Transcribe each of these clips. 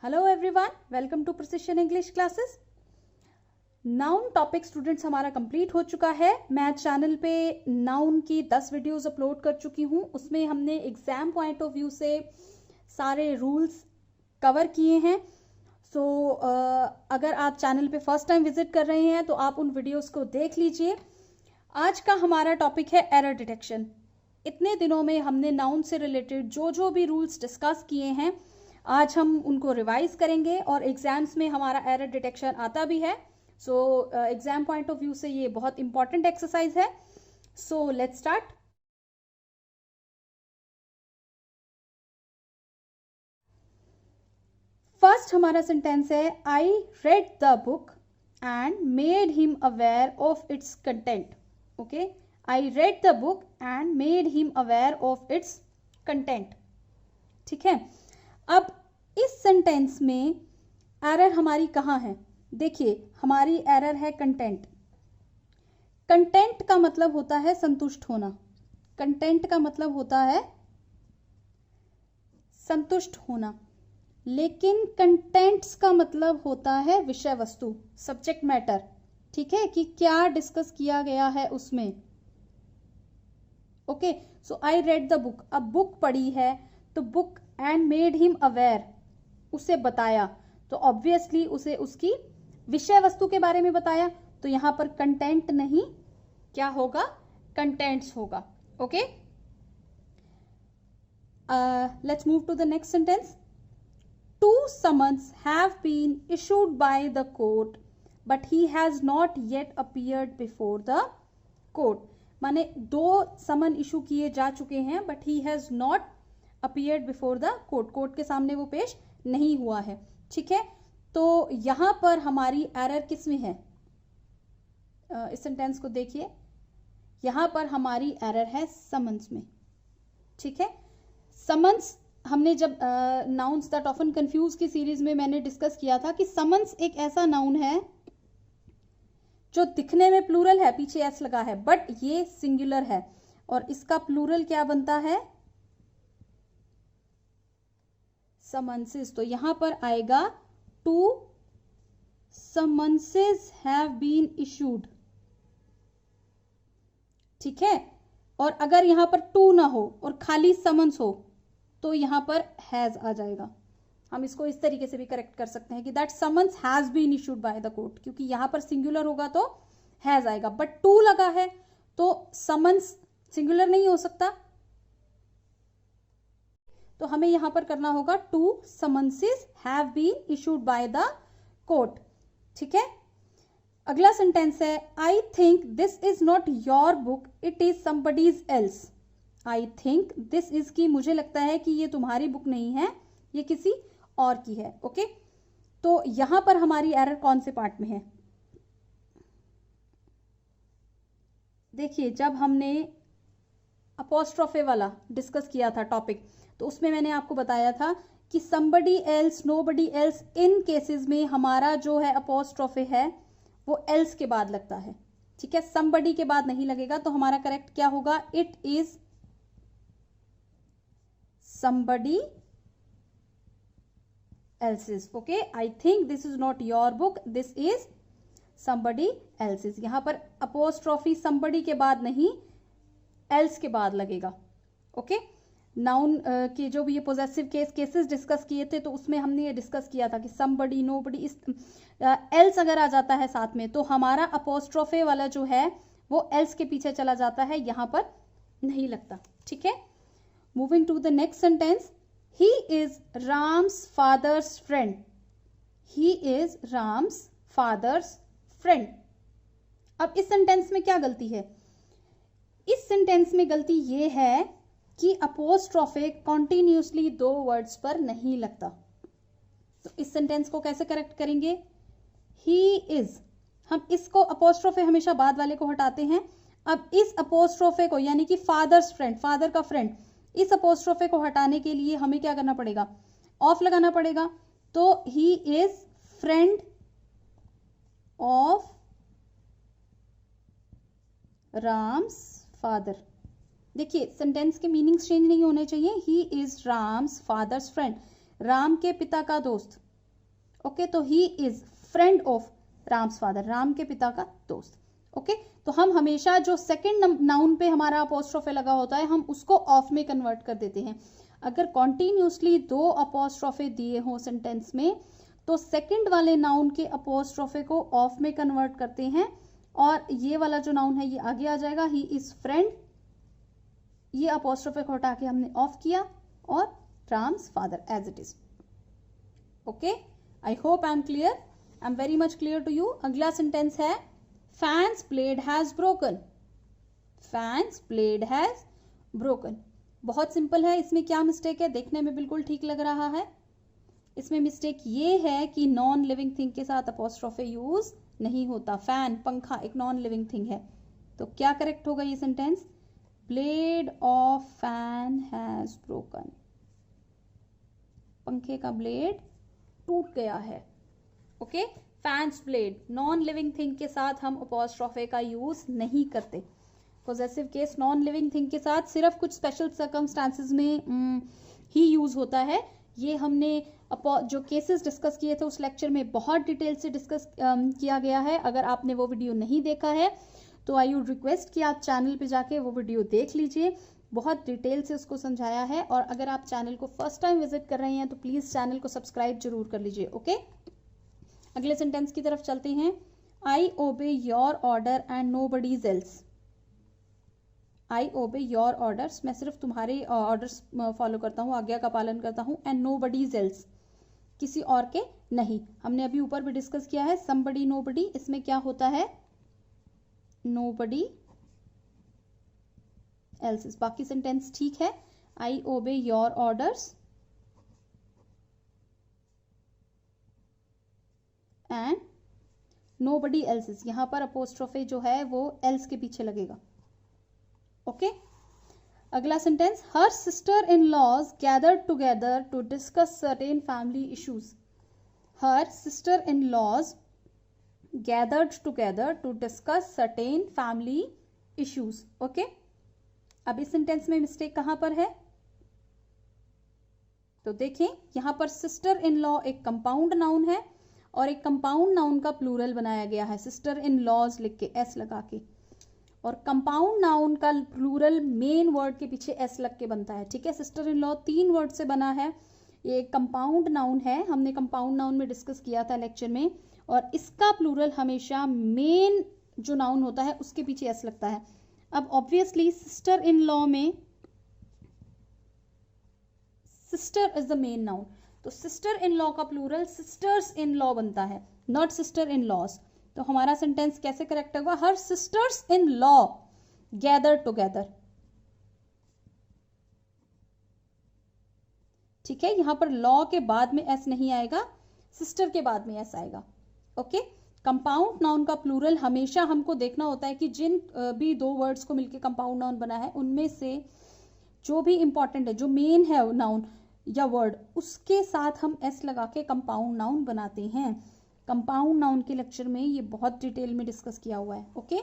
Hello everyone, welcome to precision English classes. Noun topic students हमारा complete हो चुका है। मैं चैनल पे नाउन की 10 वीडियोस अपलोड कर चुकी हूँ। उसमें हमने एग्जाम पॉइंट ऑफ व्यू से सारे रूल्स कवर किए हैं। सो अगर आप चैनल पे फर्स्ट टाइम विजिट कर रहे हैं तो आप उन वीडियोस को देख लीजिए। आज का हमारा टॉपिक है एरर डिटेक्शन। इतने दिनों में हमने नाउन से रिलेटेड जो भी रूल्स डिस्कस किए हैं, आज हम उनको रिवाइज करेंगे और एग्जाम्स में हमारा एरर डिटेक्शन आता भी है। So exam point of view से ये बहुत इंपॉर्टेंट एक्सरसाइज है। So let's start. फर्स्ट हमारा सेंटेंस है, I read the book and made him aware of its content. Okay, I read the book and made him aware of its content. ठीक है, अब इस सेंटेंस में error हमारी कहाँ है? देखिए, हमारी एरर है कंटेंट। कंटेंट का मतलब होता है संतुष्ट होना। कंटेंट का मतलब होता है संतुष्ट होना, लेकिन कंटेंट्स का मतलब होता है विषय वस्तु, सब्जेक्ट मैटर। ठीक है, कि क्या डिस्कस किया गया है उसमें। Okay, so I read the book. अब बुक पढ़ी है तो book and made him aware, उसे बताया, तो ऑब्वियसली उसे उसकी विषय वस्तु के बारे में बताया। तो यहां पर कंटेंट नहीं, क्या होगा? कंटेंट्स होगा। Okay, let's move to the next sentence. 2 summons have been issued by the court but he has not yet appeared before the court। माने 2 समन इशू किए जा चुके हैं but he has not appeared before the court. Court के सामने वो पेश नहीं हुआ है। ठीक है, तो यहां पर हमारी एरर किस में है? इस सेंटेंस को देखिए, यहां पर हमारी एरर है समन्स में। ठीक है, समन्स हमने जब नाउन्स दैट ऑफन कंफ्यूज की सीरीज में मैंने डिस्कस किया था कि समन्स एक ऐसा नाउन है जो दिखने में प्लूरल है, पीछे एस लगा है, बट ये सिंगुलर है और इसका प्लूरल क्या बनता है? समन्सेस। तो यहां पर आएगा 2 समन्सेस हैव बीन इशूड। ठीक है, और अगर यहां पर 2 ना हो और खाली समन्स हो तो यहां पर हैज आ जाएगा। हम इसको इस तरीके से भी करेक्ट कर सकते हैं कि that summons has been issued by the court, क्योंकि यहां पर सिंगुलर होगा तो हैज आएगा, बट 2 लगा है तो समन्स सिंगुलर नहीं हो सकता। तो हमें यहां पर करना होगा 2 summonses have been issued by the court. ठीक है, अगला सेंटेंस है, I think this is not your book, it is somebody's else. I think this is की मुझे लगता है कि ये तुम्हारी बुक नहीं है, ये किसी और की है। ओके, तो यहां पर हमारी एरर कौन से पार्ट में है? देखिए, जब हमने अपोस्ट्रोफे वाला डिस्कस किया था टॉपिक, तो उसमें मैंने आपको बताया था कि somebody else, nobody else, इन केसेस में हमारा जो है अपोस्ट्रोफे है वो else के बाद लगता है। ठीक है, somebody के बाद नहीं लगेगा। तो हमारा करेक्ट क्या होगा? It is somebody else's। Okay, I think this is not your book, this is somebody else's। यहां पर अपोस्ट्रोफी somebody के बाद नहीं, else के बाद लगेगा। ओके, नाउन के जो भी ये पोजेसिव केसेस डिस्कस किए थे तो उसमें हमने ये डिस्कस किया था कि somebody, nobody, इस else अगर आ जाता है साथ में तो हमारा अपोस्ट्रोफे वाला जो है वो else के पीछे चला जाता है, यहां पर नहीं लगता। ठीक है, moving to the next sentence, he is Ram's father's friend. He is Ram's father's friend. अब इस सेंटेंस में क्या गलती है? इस सेंटेंस में गलती ये है कि अपोस्ट्रोफे कॉन्टिन्यूसली 2 वर्ड्स पर नहीं लगता। तो इस सेंटेंस को कैसे करेक्ट करेंगे? ही इज, हम इसको अपोस्ट्रोफे हमेशा बाद वाले को हटाते हैं। अब इस अपोस्ट्रोफे को, यानी कि फादर्स फ्रेंड, फादर का फ्रेंड, इस अपोस्ट्रोफे को हटाने के लिए हमें क्या करना पड़ेगा? ऑफ लगाना पड़ेगा। तो he is friend of Ram's father. देखिए, सेंटेंस के मीनिंग्स चेंज नहीं होने चाहिए। He is Ram's father's friend, Ram के पिता का दोस्त। ओके, तो he is friend of Ram's father, Ram के पिता का दोस्त। ओके, तो हम हमेशा जो सेकंड नाउन पे हमारा अपोस्ट्रोफे लगा होता है हम उसको ऑफ में कन्वर्ट कर देते हैं। अगर कॉन्टिन्यूसली 2 अपोस्ट्रोफे दिए हो सेंटेंस में तो सेकंड वाले नाउन के अपोस्ट्रोफे को ऑफ में कन्वर्ट करते हैं और ये वाला जो नाउन है ये आगे आ जाएगा, ही इज फ्रेंड, ये अपोस्ट्रोफे को हटा के हमने ऑफ किया और Ram's father as it is. Okay, I hope I am clear, I am very much clear to you. अगला सेंटेंस है fan's blade has broken, fan's blade has broken. बहुत सिंपल है, इसमें क्या मिस्टेक है, देखने में बिल्कुल ठीक लग रहा है। इसमें मिस्टेक ये है कि नॉन लिविंग थिंग के साथ अपोस्ट्रोफे यूज नहीं होता। फैन, पंखा एक नॉन लिविंग थिंग है, तो क्या करेक्ट होगा ये sentence, blade of fan has broken, पंखे का ब्लेड टूट गया है। Okay, fans blade, non living thing के साथ हम अपोस्ट्रोफे का यूज नहीं करते। Possessive case non living thing के साथ सिर्फ कुछ स्पेशल सर्कमस्टांसेस में ही यूज होता है। ये हमने जो केसेस डिस्कस किए थे उस लेक्चर में बहुत डिटेल से डिस्कस किया गया है। अगर आपने वो वीडियो नहीं देखा है तो आई वुड रिक्वेस्ट कि आप चैनल पे जाके वो वीडियो देख लीजिए, बहुत डिटेल से उसको समझाया है। और अगर आप चैनल को फर्स्ट टाइम विजिट कर रहे हैं तो प्लीज चैनल को सब्सक्राइब जरूर कर लीजिए। ओके, अगले सेंटेंस की तरफ चलते हैं। I obey your order and nobody's else, I obey your orders, मैं सिर्फ तुम्हारे ऑर्डर्स फॉलो करता हूँ, आज्ञा का पालन करता हूँ, एंड नोबडीज एल्स, किसी और के नहीं। हमने अभी ऊपर भी डिस्कस किया है समबडी नोबडी, इसमें क्या होता है नोबडी एल्स। बाकी सेंटेंस ठीक है, I obey your orders and nobody else, यहां पर अपोस्ट्रोफे जो है वो एल्स के पीछे लगेगा। ओके, अगला sentence, her sister in laws gathered together to discuss certain family issues, her sister in laws gathered together to discuss certain family issues. Okay, अब इस सेंटेंस में मिस्टेक कहां पर है, तो देखें यहां पर सिस्टर इन लॉ एक कंपाउंड नाउन है और एक कंपाउंड नाउन का प्लूरल बनाया गया है सिस्टर इन लॉज लिख के एस लगा के, और कंपाउंड नाउन का प्लूरल मेन वर्ड के पीछे एस लग के बनता है। ठीक है, सिस्टर इन लॉ 3 वर्ड से बना है, ये कंपाउंड नाउन है, हमने कंपाउंड नाउन में डिस्कस किया था लेक्चर में, और इसका प्लूरल हमेशा मेन जो नाउन होता है उसके पीछे एस लगता है। अब ऑब्वियसली सिस्टर इन लॉ में sister is the main noun, तो सिस्टर इन लॉ का प्लूरल सिस्टर्स इन लॉ बनता है, नॉट सिस्टर इन लॉज। तो हमारा सेंटेंस कैसे करेक्ट होगा, हर sisters in law gather together. ठीक है, यहां पर लॉ के बाद में एस नहीं आएगा, सिस्टर के बाद में एस आएगा। ओके, कंपाउंड नाउन का प्लूरल हमेशा हमको देखना होता है कि जिन भी 2 वर्ड्स को मिलकर कंपाउंड नाउन बना है उनमें से जो भी इंपॉर्टेंट है, जो मेन है नाउन या वर्ड, उसके साथ हम एस लगा के कंपाउंड नाउन बनाते हैं। कंपाउंड नाउन के लेक्चर में ये बहुत डिटेल में डिस्कस किया हुआ है। ओके,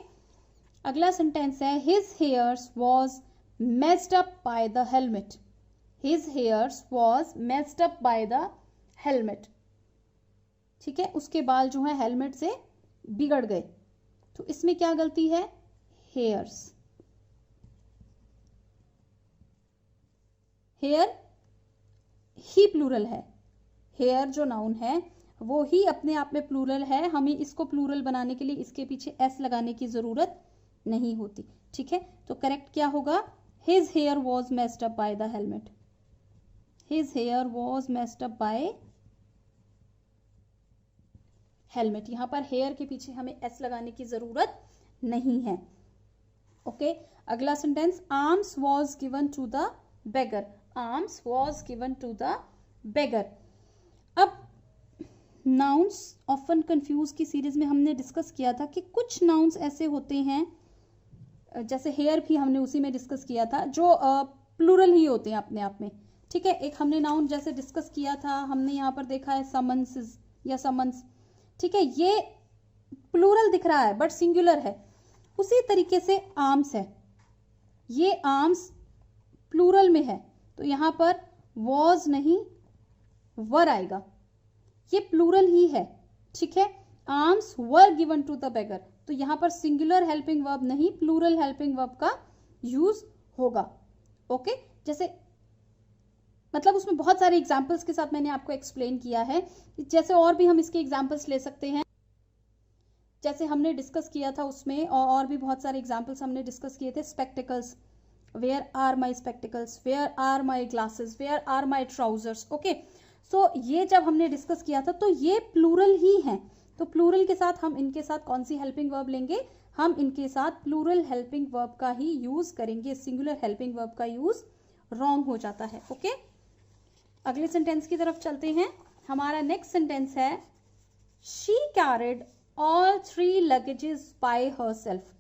अगला सेंटेंस है his hairs was messed up by the helmet, his hairs was messed up by the helmet. ठीक है, उसके बाल जो है हेलमेट से बिगड़ गए, तो इसमें क्या गलती है, हेयर्स, हेयर ही प्लूरल है, हेयर जो नाउन है वो ही अपने आप में प्लूरल है, हमें इसको प्लूरल बनाने के लिए इसके पीछे एस लगाने की जरूरत नहीं होती। ठीक है, तो करेक्ट क्या होगा, his hair was messed up by the helmet, his hair was messed up by helmet. यहां पर हेयर के पीछे हमें एस लगाने की जरूरत नहीं है। ओके, अगला sentence, arms was given to the beggar, arms was given to the beggar. अब नाउन्स ऑफन कंफ्यूज की सीरीज में हमने डिस्कस किया था कि कुछ नाउन्स ऐसे होते हैं, जैसे हेयर भी हमने उसी में डिस्कस किया था, जो प्लूरल ही होते हैं अपने आप में। ठीक है, एक हमने नाउन जैसे डिस्कस किया था, हमने यहाँ पर देखा है समन्स या समन्स। ठीक है, ये प्लूरल दिख रहा है बट सिंगुलर है। उसी तरीके से आर्म्स है, ये आर्म्स प्लूरल में है, तो यहां पर वॉज नहीं वर आएगा। ये प्लूरल ही है, ठीक है। Arms were given to the beggar, तो यहां पर सिंगुलर हेल्पिंग वर्ब नहीं प्लूरल हेल्पिंग वर्ब का यूज होगा। ओके, जैसे मतलब उसमें बहुत सारे एग्जाम्पल्स के साथ मैंने आपको एक्सप्लेन किया है। जैसे और भी हम इसके एग्जाम्पल्स ले सकते हैं, जैसे हमने डिस्कस किया था उसमें, और भी बहुत सारे एग्जाम्पल्स हमने डिस्कस किए थे। Spectacles, where are my spectacles, where are my glasses, where are my trousers. Okay, so ये जब हमने डिस्कस किया था तो ये प्लूरल ही है, तो प्लूरल के साथ हम इनके साथ कौन सी हेल्पिंग वर्ब लेंगे, हम इनके साथ प्लूरल हेल्पिंग वर्ब का ही यूज करेंगे। सिंगुलर हेल्पिंग वर्ब का यूज रॉन्ग हो जाता है। ओके, अगले सेंटेंस की तरफ चलते हैं। हमारा नेक्स्ट सेंटेंस है she carried all 3 luggages by herself.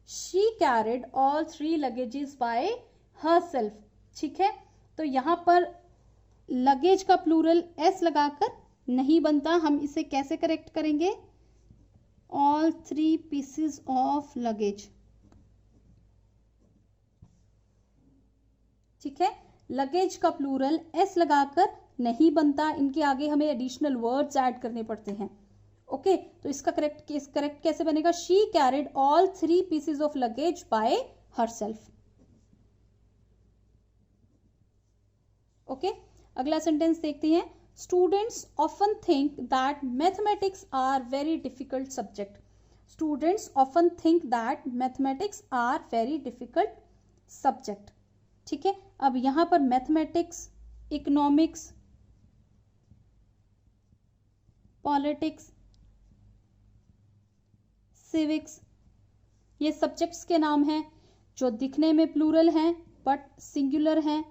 She carried all 3 luggages by herself, ठीक है। तो यहां पर लगेज का प्लूरल एस लगाकर नहीं बनता, हम इसे कैसे करेक्ट करेंगे, ऑल 3 पीसेस ऑफ लगेज, ठीक है। लगेज का प्लूरल एस लगाकर नहीं बनता, इनके आगे हमें एडिशनल वर्ड्स ऐड करने पड़ते हैं। ओके, तो इसका करेक्ट कैसे बनेगा, she carried all 3 pieces of luggage by herself. Okay, अगला सेंटेंस देखते हैं। Students often think that mathematics are very difficult subject. Students often think that mathematics are very difficult subject, ठीक है। अब यहां पर मैथमेटिक्स, इकोनॉमिक्स, पॉलिटिक्स, सिविक्स, ये subjects के नाम हैं जो दिखने में प्लूरल हैं बट सिंगुलर हैं,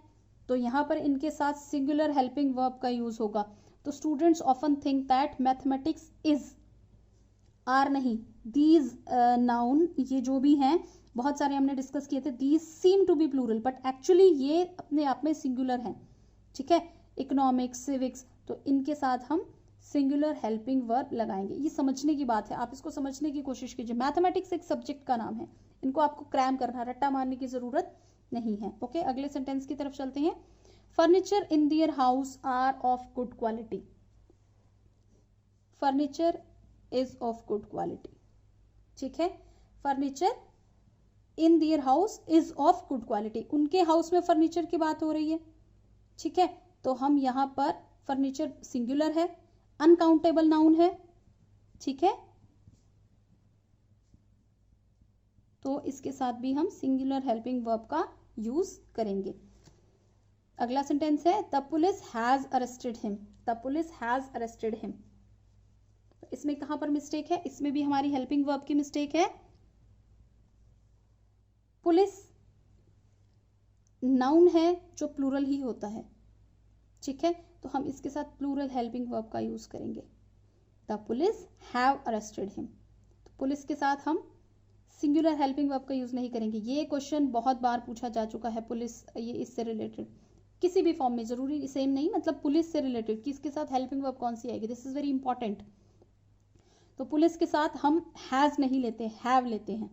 तो यहां पर इनके साथ सिंगुलर हेल्पिंग वर्ब का यूज होगा। तो students often think that mathematics is, are नहीं, दीज नाउन, ये जो भी हैं बहुत सारे हमने डिस्कस किए थे, these seem to be plural but actually ये अपने आप में सिंगुलर हैं, ठीक है। इकोनॉमिक्स, सिविक्स, तो इनके साथ हम सिंगुलर हेल्पिंग वर्ब लगाएंगे। ये समझने की बात है, आप इसको समझने की कोशिश कीजिए। मैथमेटिक्स एक सब्जेक्ट का नाम है, इनको आपको क्रैम करना, रट्टा मारने की जरूरत नहीं है। ओके, अगले सेंटेंस की तरफ चलते हैं। Furniture in their house are of good quality. Furniture is of good quality, ठीक है। Furniture in their house is of good quality, उनके हाउस में फर्नीचर की बात हो रही है, ठीक है। तो हम यहां पर फर्नीचर सिंगुलर है, अनकाउंटेबल नाउन है, ठीक है, तो इसके साथ भी हम सिंगुलर हेल्पिंग वर्ब का यूज करेंगे। अगला सेंटेंस है the police has arrested him. The police has arrested him, इसमें कहां पर मिस्टेक है, इसमें भी हमारी हेल्पिंग वर्ब की मिस्टेक है। पुलिस नाउन है जो प्लूरल ही होता है, ठीक है, तो हम इसके साथ प्लूरल हेल्पिंग वर्ब का यूज करेंगे। The police have arrested him, तो पुलिस के साथ हम सिंगुलर हेल्पिंग वर्ब का यूज नहीं करेंगे। ये क्वेश्चन बहुत बार पूछा जा चुका है, पुलिस ये इससे रिलेटेड किसी भी फॉर्म में, जरूरी सेम नहीं, मतलब पुलिस से रिलेटेड किसके साथ हेल्पिंग वर्ब कौन सी आएगी, दिस इज वेरी इंपॉर्टेंट। तो पुलिस के साथ हम हैज नहीं लेते, हैव लेते हैं।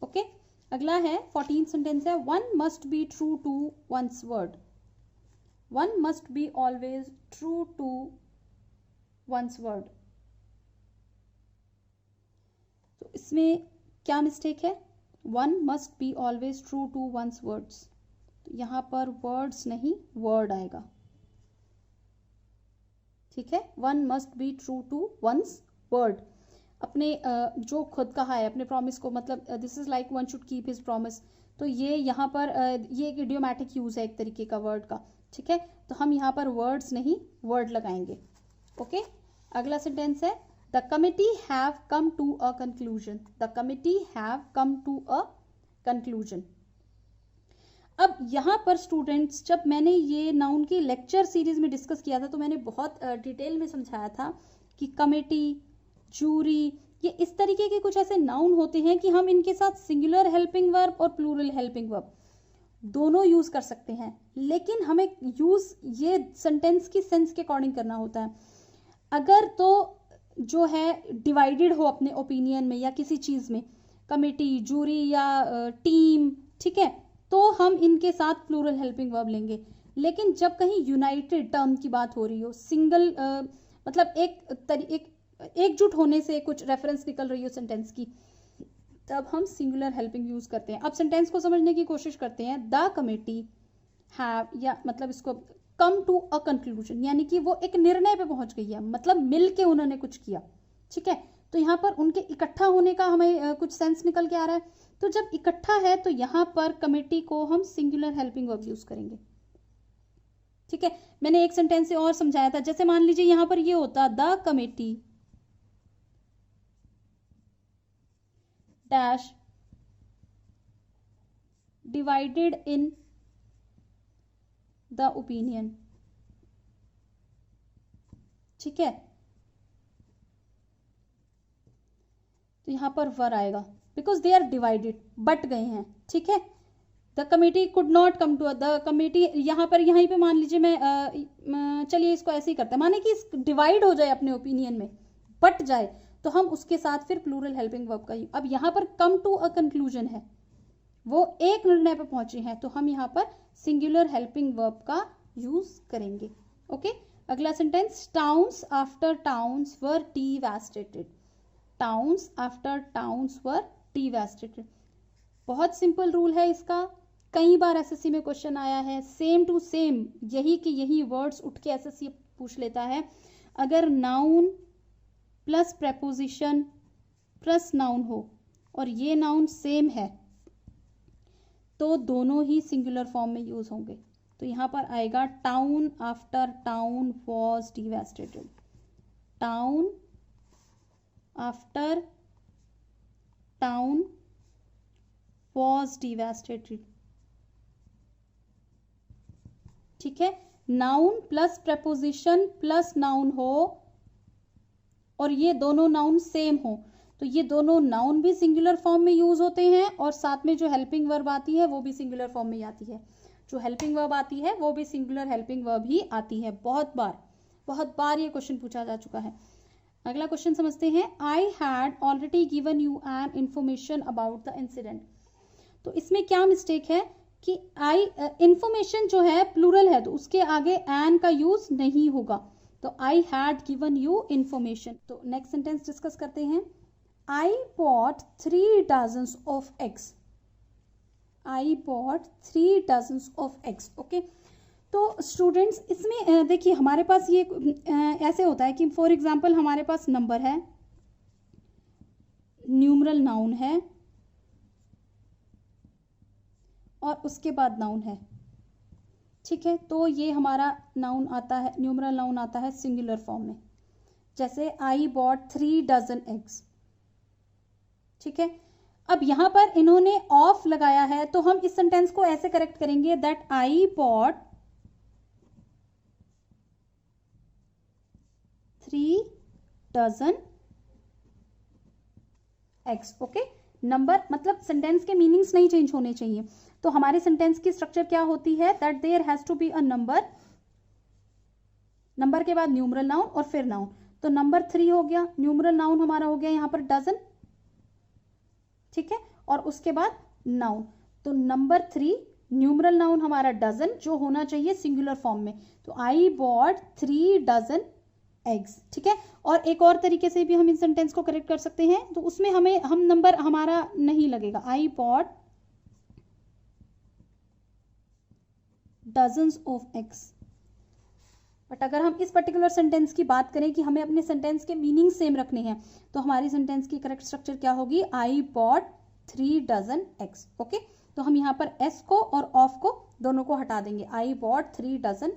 ओके, अगला है 14 सेंटेंस है one must be true to one's word. One must be always true to one's word, तो इसमें क्या मिस्टेक है, one must be always true to one's words, तो यहां पर वर्ड्स नहीं वर्ड आएगा, ठीक है। One must be true to one's word, अपने जो खुद कहा है अपने प्रॉमिस को, मतलब this is like one should keep his promise, तो ये यहाँ पर ये एक इडियोमैटिक यूज है एक तरीके का वर्ड का, ठीक है, तो हम यहाँ पर वर्ड्स नहीं वर्ड लगाएंगे। ओके, अगला सेंटेंस है the committee have come to a conclusion. The committee have come to a conclusion. अब यहाँ पर स्टूडेंट्स, जब मैंने ये नाउन की लेक्चर सीरीज में डिस्कस किया था तो मैंने बहुत डिटेल में समझाया था कि कमेटी, जूरी, ये इस तरीके के कुछ ऐसे नाउन होते हैं कि हम इनके साथ सिंगुलर हेल्पिंग वर्ब और प्लूरल हेल्पिंग वर्ब दोनों यूज कर सकते हैं, लेकिन हमें यूज ये सेंटेंस की सेंस के अकॉर्डिंग करना होता है। अगर तो जो है डिवाइडेड हो अपने ओपिनियन में या किसी चीज में, कमेटी, जूरी या टीम, ठीक है, तो हम इनके साथ प्लूरल हेल्पिंग वर्ब लेंगे। लेकिन जब कहीं यूनाइटेड टर्म की बात हो रही हो, सिंगल मतलब एकजुट होने से कुछ रेफरेंस निकल रही हो सेंटेंस की, तब हम सिंगुलर हेल्पिंग यूज करते हैं। अब सेंटेंस को समझने की कोशिश करते हैं। द कमेटी हैव, या मतलब इसको कम टू अ कंक्लूजन, यानी कि वो एक निर्णय पे पहुंच गई है, मतलब मिल के उन्होंने कुछ किया। ठीक है, तो यहाँ पर उनके इकट्ठा होने का हमें कुछ सेंस निकल के आ रहा है। तो जब इकट्ठा है तो यहाँ पर कमेटी को हम सिंगुलर हेल्पिंग वर्ब यूज करेंगे। ठीक है, मैंने एक सेंटेंस से और समझाया था। जैसे मान लीजिए यहाँ पर ये होता the committee dash divided in the opinion. ठीक है, तो यहां पर वर आएगा because they are divided, but गए हैं। ठीक है, the committee could not come to the committee, यहां पर यहीं पे मान लीजिए मैं चलिए इसको ऐसे ही करते हैं, माने कि डिवाइड हो जाए अपने ओपिनियन में, बट जाए, तो हम उसके साथ फिर प्लूरल हेल्पिंग वर्ब का। अब यहां पर कम टू अ कंक्लूजन है, वो एक निर्णय पर पहुंचे हैं, तो हम यहाँ पर सिंगुलर हेल्पिंग वर्ब का यूज करेंगे। ओके, अगला सेंटेंस, टाउन्स आफ्टर टाउन्स वर डिवास्टेटेड। टाउन्स आफ्टर टाउन्स वर डिवास्टेटेड। बहुत सिंपल रूल है इसका, कई बार एसएससी में क्वेश्चन आया है, सेम टू सेम यही के यही वर्ड्स उठ के एसएससी पूछ लेता है। अगर noun plus preposition plus noun हो और ये नाउन सेम है तो दोनों ही सिंगुलर फॉर्म में यूज होंगे। तो यहां पर आएगा town after town was devastated. Town after town was devastated. ठीक है, noun plus preposition plus noun हो और ये दोनों नाउन सेम हो तो ये दोनों नाउन भी सिंगुलर फॉर्म में यूज होते हैं और साथ में जो हेल्पिंग वर्ब आती है वो भी सिंगुलर फॉर्म में आती है। जो हेल्पिंग वर्ब आती है वो भी सिंगुलर हेल्पिंग वर्ब ही आती है। बहुत बार ये क्वेश्चन पूछा जा चुका है। अगला क्वेश्चन समझते हैं। I had already given you an information about the incident. तो इसमें क्या मिस्टेक है कि आई इंफॉर्मेशन जो है प्लूरल है तो उसके आगे एन का यूज नहीं होगा, तो I had given you information. तो नेक्स्ट सेंटेंस डिस्कस करते हैं। I bought 3 dozens of eggs. I bought 3 dozens of eggs. Okay? तो स्टूडेंट्स इसमें देखिए हमारे पास ये ऐसे होता है कि फॉर एग्जाम्पल हमारे पास नंबर है, न्यूमरल नाउन है और उसके बाद नाउन है। ठीक है, तो ये हमारा नाउन आता है, न्यूमरल नाउन आता है सिंगुलर फॉर्म में, जैसे I bought 3 dozen eggs। ठीक है, अब यहां पर इन्होंने ऑफ लगाया है तो हम इस सेंटेंस को ऐसे करेक्ट करेंगे that I bought 3 dozen eggs। Okay, number मतलब सेंटेंस के मीनिंग्स नहीं चेंज होने चाहिए। तो हमारे सेंटेंस की स्ट्रक्चर क्या होती है that there has to be a number, number के बाद न्यूमरल नाउन और फिर नाउन। तो नंबर 3 हो गया, न्यूमरल नाउन हमारा हो गया यहां पर डजन। ठीक है, और उसके बाद नाउन, तो नंबर 3 न्यूमरल नाउन हमारा डजन जो होना चाहिए सिंगुलर फॉर्म में। तो आई बॉट 3 dozen eggs। ठीक है, और एक और तरीके से भी हम इस सेंटेंस को करेक्ट कर सकते हैं, तो उसमें हम नंबर हमारा नहीं लगेगा, I bought dozens of eggs। But अगर हम इस पर्टिकुलर सेंटेंस की बात करें कि हमें अपने सेंटेंस के मीनिंग सेम रखने हैं तो हमारी सेंटेंस की करेक्ट स्ट्रक्चर क्या होगी, I bought 3 dozen eggs। Okay, तो हम यहाँ पर एस को और ऑफ को दोनों को हटा देंगे, आई बॉट 3 dozen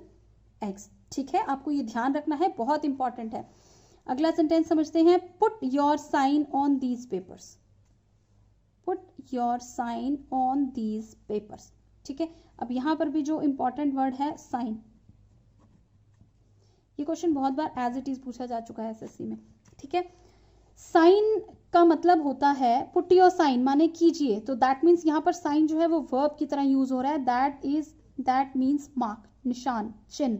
eggs। ठीक है, आपको ये ध्यान रखना है, बहुत इंपॉर्टेंट है। अगला सेंटेंस समझते हैं। Put your sign on these papers. Put your sign on these papers. ठीक है, अब यहाँ पर भी जो इंपॉर्टेंट वर्ड है साइन, ये क्वेश्चन बहुत बार एज इट इज पूछा जा चुका है एसएससी में। ठीक है, साइन का मतलब होता है पुट योर साइन माने कीजिए, तो दैट मीन्स यहाँ पर साइन जो है वो वर्ब की तरह यूज हो रहा है, दैट मीन्स मार्क, निशान, चिन्ह।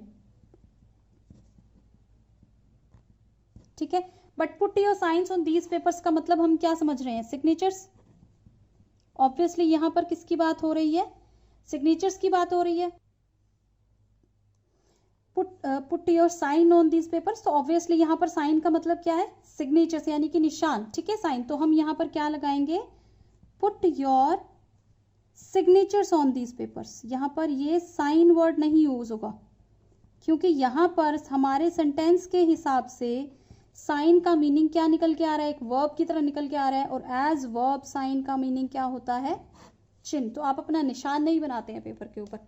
ठीक है, but put your science on these papers का मतलब हम क्या समझ रहे हैं, सिग्नेचर्स। ऑब्वियसली यहाँ पर किसकी बात हो रही है, सिग्नेचर्स की बात हो रही है। Put your sign on this papers. तो ऑब्वियसली यहाँ पर साइन का मतलब क्या है, सिग्नेचर्स यानी कि निशान, ठीक है, साइन। तो हम यहाँ पर क्या लगाएंगे, put your signatures on this papers. यहाँ पर ये साइन वर्ड नहीं यूज होगा, क्योंकि यहाँ पर हमारे सेंटेंस के हिसाब से साइन का मीनिंग क्या निकल के आ रहा है, एक वर्ब की तरह निकल के आ रहा है, और एज वर्ब साइन का मीनिंग क्या होता है, चिन्ह। तो आप अपना निशान नहीं बनाते हैं पेपर के ऊपर,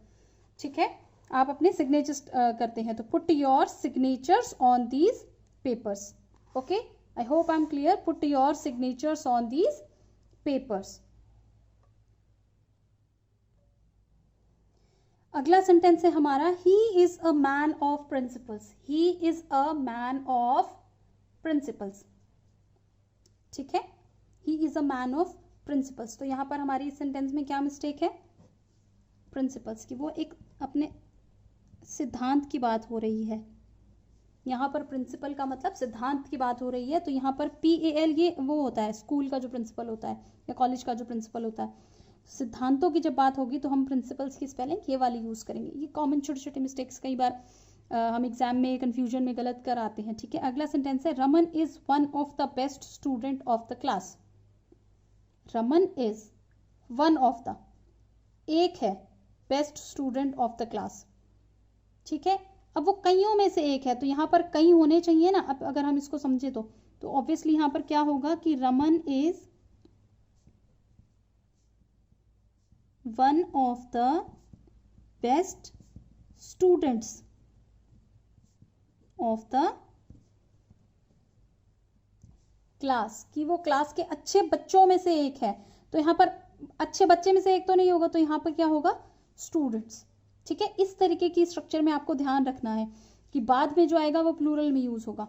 ठीक है, आप अपने सिग्नेचर्स करते हैं। तो put your signatures on these papers. Okay, I hope I am clear. Put your signatures on these papers. अगला सेंटेंस है हमारा, he is a man of principles. He is a man of principles, ठीक है, he is a man of principles. तो यहां पर हमारी इस सेंटेंस में क्या मिस्टेक है, प्रिंसिपल्स की, वो एक अपने सिद्धांत की बात हो रही है। यहाँ पर प्रिंसिपल का मतलब सिद्धांत की बात हो रही है। तो यहाँ पर PAL ये वो होता है स्कूल का जो प्रिंसिपल होता है या कॉलेज का जो प्रिंसिपल होता है। सिद्धांतों की जब बात होगी तो हम प्रिंसिपल्स की स्पेलिंग ये वाली यूज करेंगे। ये कॉमन छोटे छोटे मिस्टेक्स कई बार हम एग्जाम में कंफ्यूजन में गलत कर आते हैं, ठीक है। अगला सेंटेंस है, Raman is one of the best student of the class. Raman is one of the, एक है, best student of the class, ठीक है। अब वो कईयों में से एक है, तो यहाँ पर कई होने चाहिए ना। अब अगर हम इसको समझे तो ऑब्वियसली यहाँ पर क्या होगा कि Raman is one of the best students of the class, कि वो क्लास के अच्छे बच्चों में से एक है। तो यहाँ पर अच्छे बच्चे में से एक तो नहीं होगा, तो यहाँ पर क्या होगा, स्टूडेंट्स, ठीक है। इस तरीके की स्ट्रक्चर में आपको ध्यान रखना है कि बाद में जो आएगा वो प्लूरल में यूज होगा।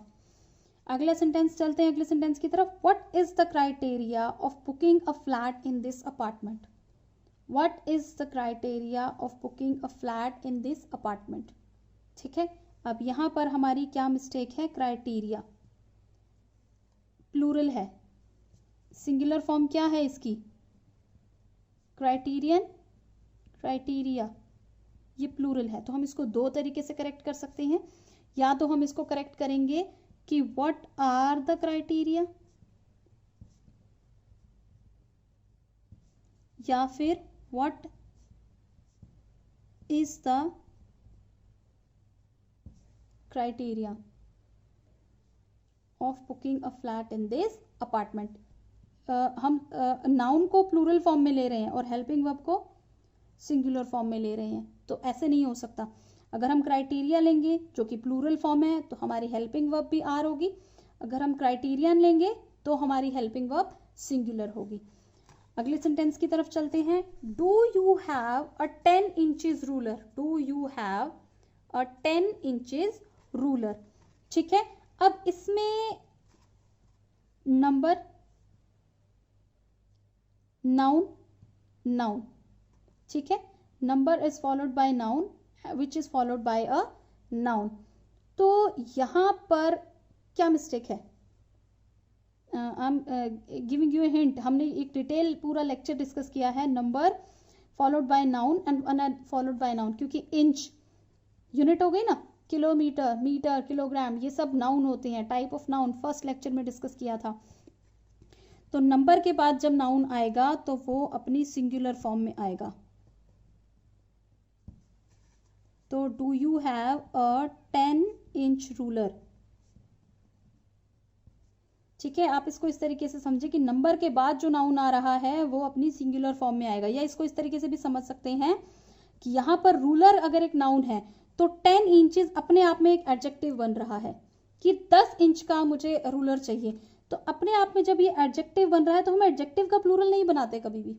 अगला सेंटेंस चलते हैं अगले सेंटेंस की तरफ। What is the criteria of booking a flat in this apartment. What is the criteria of booking a flat in this apartment, ठीक है। अब यहां पर हमारी क्या मिस्टेक है, क्राइटेरिया प्लूरल है, सिंगुलर फॉर्म क्या है इसकी, क्राइटेरियन, क्राइटेरिया, ये प्लूरल है। तो हम इसको दो तरीके से करेक्ट कर सकते हैं। या तो हम इसको करेक्ट करेंगे कि व्हाट आर द क्राइटेरिया, या फिर what is the criteria of booking a flat in this apartment. हम नाउन को प्लूरल फॉर्म में ले रहे हैं और हेल्पिंग वर्ब को सिंगुलर फॉर्म में ले रहे हैं, तो ऐसे नहीं हो सकता। अगर हम क्राइटेरिया लेंगे जो कि प्लूरल फॉर्म है तो हमारी हेल्पिंग वर्ब भी आर होगी। अगर हम क्राइटेरियन लेंगे तो हमारी हेल्पिंग वर्ब सिंगुलर होगी। अगले सेंटेंस की तरफ चलते हैं। Do you have a 10 inches ruler. Do you have a 10 inches ruler, ठीक है। अब इसमें नंबर, नाउन, नाउन, ठीक है, number is followed by noun which is followed by a noun. तो यहां पर क्या मिस्टेक है, I am giving U a hint. हमने एक डिटेल पूरा लेक्चर डिस्कस किया है, number followed by noun and followed by noun, क्योंकि इंच यूनिट हो गई ना, किलोमीटर, मीटर, किलोग्राम, ये सब नाउन होते हैं, type of noun, first lecture में डिस्कस किया था। तो नंबर के बाद जब नाउन आएगा तो वो अपनी सिंगुलर फॉर्म में आएगा। तो do you have a 10 inch ruler, ठीक है। आप इसको इस तरीके से समझे कि नंबर के बाद जो नाउन आ रहा है वो अपनी सिंगुलर फॉर्म में आएगा। या इसको इस तरीके से भी समझ सकते हैं कि यहां पर रूलर अगर एक नाउन है तो 10 इंचेस अपने आप में एक एडजेक्टिव बन रहा है कि 10 इंच का मुझे रूलर चाहिए। तो अपने आप में जब ये एडजेक्टिव बन रहा है तो हम एडजेक्टिव का प्लूरल नहीं बनाते कभी भी।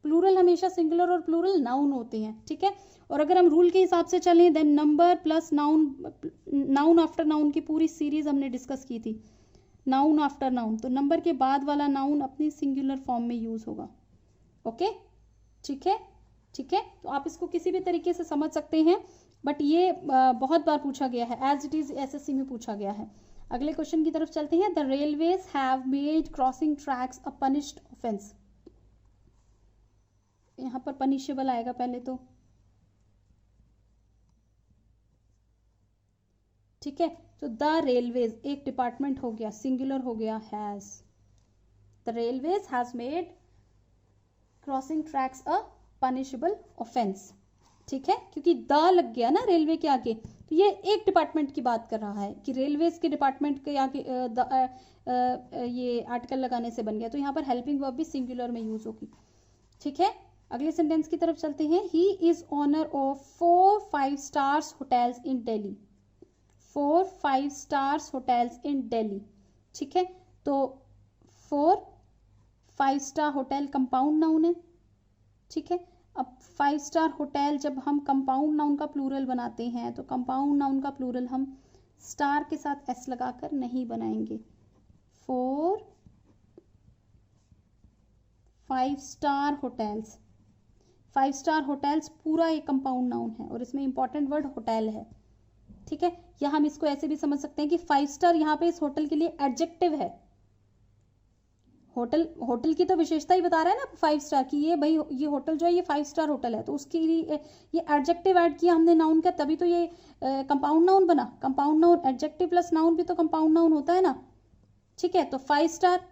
प्लूरल हमेशा सिंगुलर और प्लूरल नाउन होते हैं, ठीक है। और अगर हम रूल के हिसाब से चलें then number plus noun, noun after noun की पूरी सीरीज हमने डिस्कस की थी, नाउन आफ्टर नाउन। तो नंबर के बाद वाला नाउन अपनी सिंगुलर फॉर्म में यूज होगा। ओके, ठीक है, ठीक है। तो आप इसको किसी भी तरीके से समझ सकते हैं, बट ये बहुत बार पूछा गया है, एज इट इज SSC में पूछा गया है। अगले क्वेश्चन की तरफ चलते हैं। The railways have made crossing tracks a punished offence. यहाँ पर पनिशेबल आएगा पहले तो, ठीक है, तो द रेलवेज एक डिपार्टमेंट हो गया, सिंगुलर हो गया, has, the railways has made crossing tracks a punishable offence. ठीक है, क्योंकि द लग गया ना रेलवे के आगे, तो ये एक डिपार्टमेंट की बात कर रहा है कि रेलवेज के डिपार्टमेंट के आगे ये आर्टिकल लगाने से बन गया, तो यहाँ पर हेल्पिंग वर्ब भी सिंगुलर में यूज होगी। ठीक है, अगले सेंटेंस की तरफ चलते हैं। He is honour of 4 5 stars hotels in Delhi, 4 5 stars hotels in Delhi. ठीक है, तो 4 5 स्टार होटल कंपाउंड नाउन है। ठीक है, अब 5 स्टार होटल जब हम कंपाउंड नाउन का प्लूरल बनाते हैं तो कंपाउंड नाउन का प्लूरल हम स्टार के साथ एस लगाकर नहीं बनाएंगे। 4 5 स्टार होटल्स, 5 स्टार होटल्स पूरा एक कंपाउंड नाउन है और इसमें इंपॉर्टेंट वर्ड होटल है। ठीक है, या हम इसको ऐसे भी समझ सकते हैं कि 5 स्टार यहाँ पे इस होटल के लिए एडजेक्टिव है। होटल की तो विशेषता ही बता रहा है ना 5 स्टार की, ये भाई ये होटल जो है ये 5 स्टार होटल है, तो उसके लिए ये एडजेक्टिव ऐड किया हमने नाउन का, तभी तो ये कंपाउंड नाउन बना। Compound noun adjective plus noun भी तो कंपाउंड नाउन होता है ना। ठीक है, तो 5 स्टार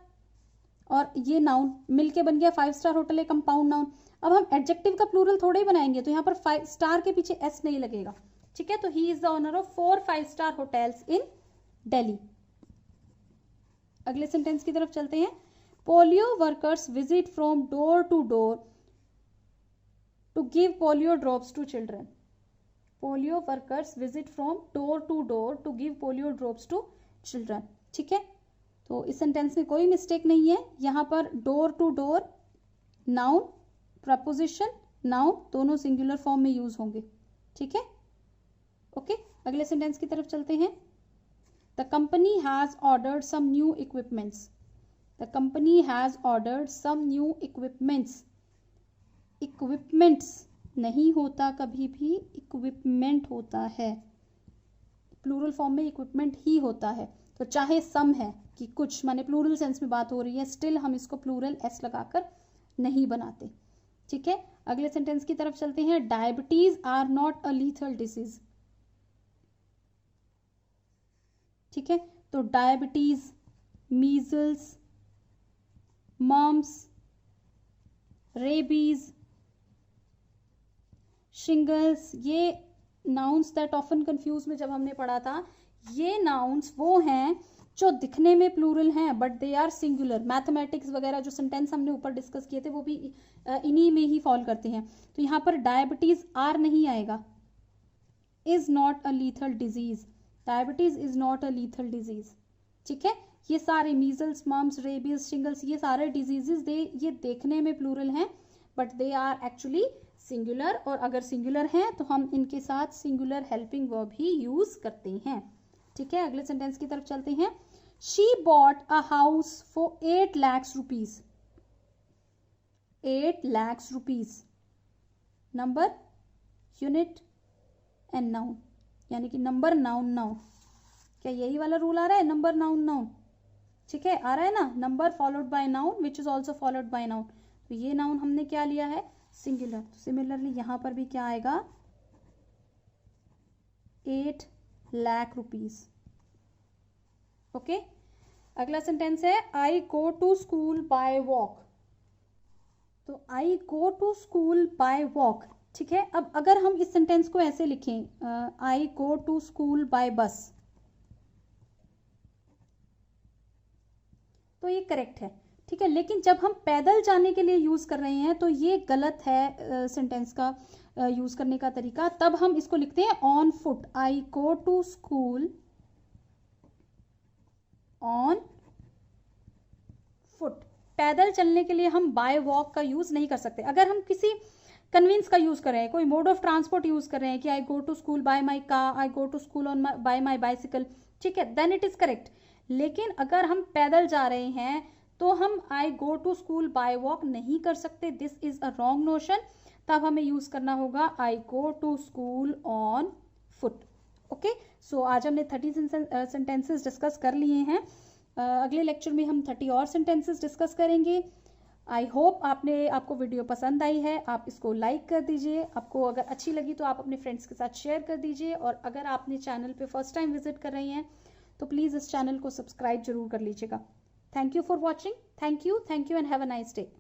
और ये नाउन मिलके बन गया 5 स्टार होटल, है कंपाउंड नाउन। अब हम एडजेक्टिव का प्लूरल थोड़े ही बनाएंगे, तो यहाँ पर 5 स्टार के पीछे एस नहीं लगेगा। ठीक है, तो he is the owner of 4 5 star hotels in Delhi. अगले सेंटेंस की तरफ चलते हैं। Polio workers visit from door to door to give polio drops to children. Polio workers visit from door to door to give polio drops to children. ठीक है, तो इस sentence में कोई मिस्टेक नहीं है। यहाँ पर door to door noun, preposition, noun दोनों सिंगुलर फॉर्म में यूज होंगे। ठीक है, ओके, अगले सेंटेंस की तरफ चलते हैं। The company has ordered some new equipments. The company has ordered some new equipments. Equipments नहीं होता कभी भी, equipment होता है। प्लूरल फॉर्म में equipment ही होता है, तो चाहे some है कि कुछ, माने प्लूरल सेंस में बात हो रही है, स्टिल हम इसको प्लूरल एस लगाकर नहीं बनाते। ठीक है, अगले सेंटेंस की तरफ चलते हैं। Diabetes are not a lethal disease. ठीक है, तो diabetes, measles, mumps, rabies, shingles, ये नाउन्स दैट ऑफन कंफ्यूज में जब हमने पढ़ा था, ये नाउन्स वो हैं जो दिखने में प्लूरल हैं but they are singular. Mathematics वगैरह जो सेंटेंस हमने ऊपर डिस्कस किए थे वो भी इन्हीं में ही फॉल करते हैं। तो यहाँ पर डायबिटीज आर नहीं आएगा। Is not a lethal disease, diabetes is not a lethal disease. ठीक है, ये सारे मीजल्स, मम्स, रेबीज, शिंगल्स, ये सारे डिजीजेस ये देखने में प्लूरल हैं but they are actually singular, और अगर सिंगुलर हैं तो हम इनके साथ सिंगुलर हेल्पिंग वर्ब ही यूज करते हैं। ठीक है, अगले सेंटेंस की तरफ चलते हैं। She bought a house for 8 lakhs rupees। 8 lakhs rupees, number, unit and noun, यानी कि नंबर, नाउन, नाउन। क्या यही वाला रूल आ रहा है, नंबर, नाउन, नाउन? ठीक है, आ रहा है ना, number followed by noun which is also followed by noun. तो ये नाउन हमने क्या लिया है, सिंगुलर। तो सिमिलरली यहां पर भी क्या आएगा, 8 लाख रुपीज। ओके, अगला सेंटेंस है। I go to school by walk. तो I go to school by walk. ठीक है, अब अगर हम इस सेंटेंस को ऐसे लिखें, आई गो टू स्कूल बाय बस, तो ये करेक्ट है। ठीक है, लेकिन जब हम पैदल जाने के लिए यूज कर रहे हैं तो ये गलत है सेंटेंस का यूज करने का तरीका। तब हम इसको लिखते हैं on foot. I go to school on foot. पैदल चलने के लिए हम बाय वॉक का यूज नहीं कर सकते। अगर हम किसी कन्विंस का यूज कर रहे हैं, कोई मोड ऑफ ट्रांसपोर्ट यूज कर रहे हैं कि I go to school by my car, I go to school on by my bicycle, ठीक है, देन इट इज करेक्ट। लेकिन अगर हम पैदल जा रहे हैं तो हम I go to school by walk नहीं कर सकते, this is a wrong notion. तब हमें यूज करना होगा I go to school on foot. Okay, so आज हमने 30 सेंटेंसेस डिस्कस कर लिए हैं। अगले लेक्चर में हम 30 और सेंटेंसेस डिस्कस करेंगे। आई होप आपको वीडियो पसंद आई है। आप इसको लाइक कर दीजिए, आपको अगर अच्छी लगी तो आप अपने फ्रेंड्स के साथ शेयर कर दीजिए, और अगर आपने चैनल पे फर्स्ट टाइम विजिट कर रही हैं तो प्लीज़ इस चैनल को सब्सक्राइब जरूर कर लीजिएगा। Thank you for watching. Thank you and have a nice day.